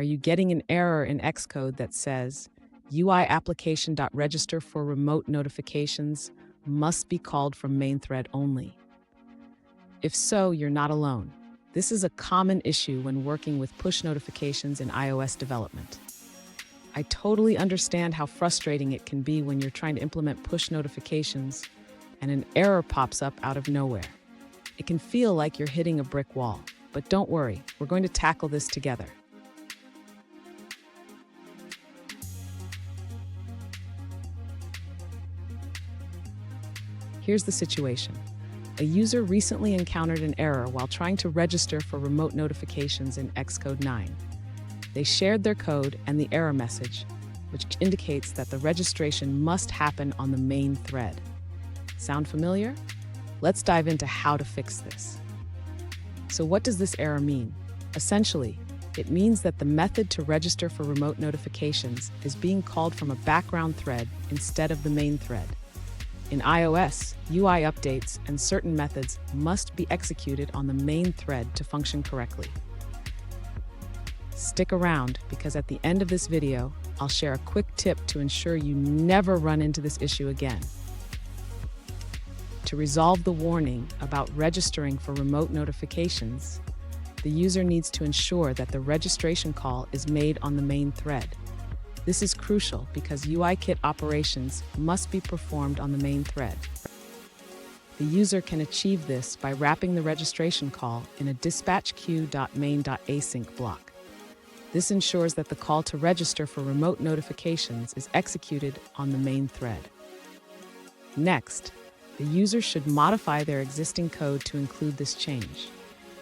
Are you getting an error in Xcode that says UIApplication.register for remote notifications must be called from main thread only? If so, you're not alone. This is a common issue when working with push notifications in iOS development. I totally understand how frustrating it can be when you're trying to implement push notifications and an error pops up out of nowhere. It can feel like you're hitting a brick wall, but don't worry, we're going to tackle this together. Here's the situation. A user recently encountered an error while trying to register for remote notifications in Xcode 9. They shared their code and the error message, which indicates that the registration must happen on the main thread. Sound familiar? Let's dive into how to fix this. So what does this error mean? Essentially, it means that the method to register for remote notifications is being called from a background thread instead of the main thread. In iOS, UI updates and certain methods must be executed on the main thread to function correctly. Stick around because at the end of this video, I'll share a quick tip to ensure you never run into this issue again. To resolve the warning about registering for remote notifications, the user needs to ensure that the registration call is made on the main thread. This is crucial because UIKit operations must be performed on the main thread. The user can achieve this by wrapping the registration call in a dispatch-queue.main.async block. This ensures that the call to register for remote notifications is executed on the main thread. Next, the user should modify their existing code to include this change.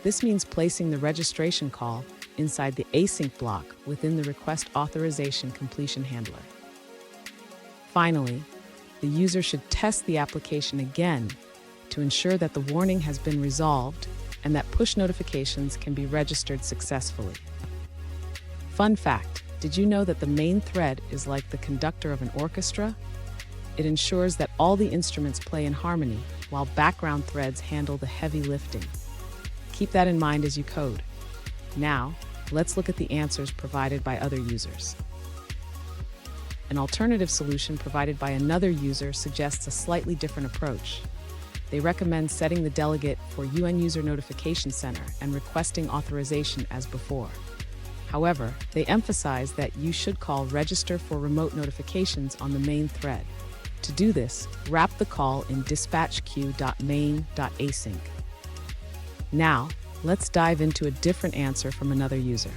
This means placing the registration call inside the async block within the request authorization completion handler. Finally, the user should test the application again to ensure that the warning has been resolved and that push notifications can be registered successfully. Fun fact, did you know that the main thread is like the conductor of an orchestra? It ensures that all the instruments play in harmony while background threads handle the heavy lifting. Keep that in mind as you code. Now, let's look at the answers provided by other users. An alternative solution provided by another user suggests a slightly different approach. They recommend setting the delegate for UN User Notification Center and requesting authorization as before. However, they emphasize that you should call register for remote notifications on the main thread. To do this, wrap the call in dispatch-queue.main.async. Now, let's dive into a different answer from another user.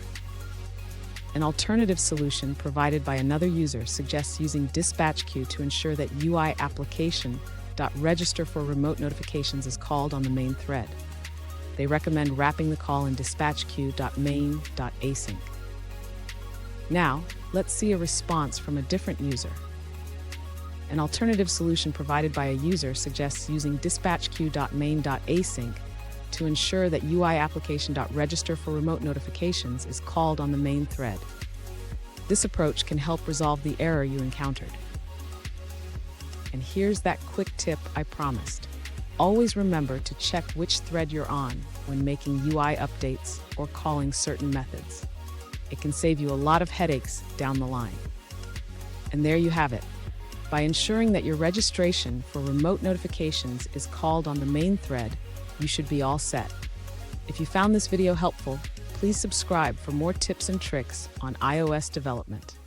An alternative solution provided by another user suggests using dispatch queue to ensure that UIApplication.register for remote notifications is called on the main thread. They recommend wrapping the call in dispatch-queue.main.async. Now, let's see a response from a different user. An alternative solution provided by a user suggests using dispatch-queue.main.async to ensure that UIApplication.register for remote notifications is called on the main thread. This approach can help resolve the error you encountered. And here's that quick tip I promised. Always remember to check which thread you're on when making UI updates or calling certain methods. It can save you a lot of headaches down the line. And there you have it. By ensuring that your registration for remote notifications is called on the main thread, you should be all set. If you found this video helpful, please subscribe for more tips and tricks on iOS development.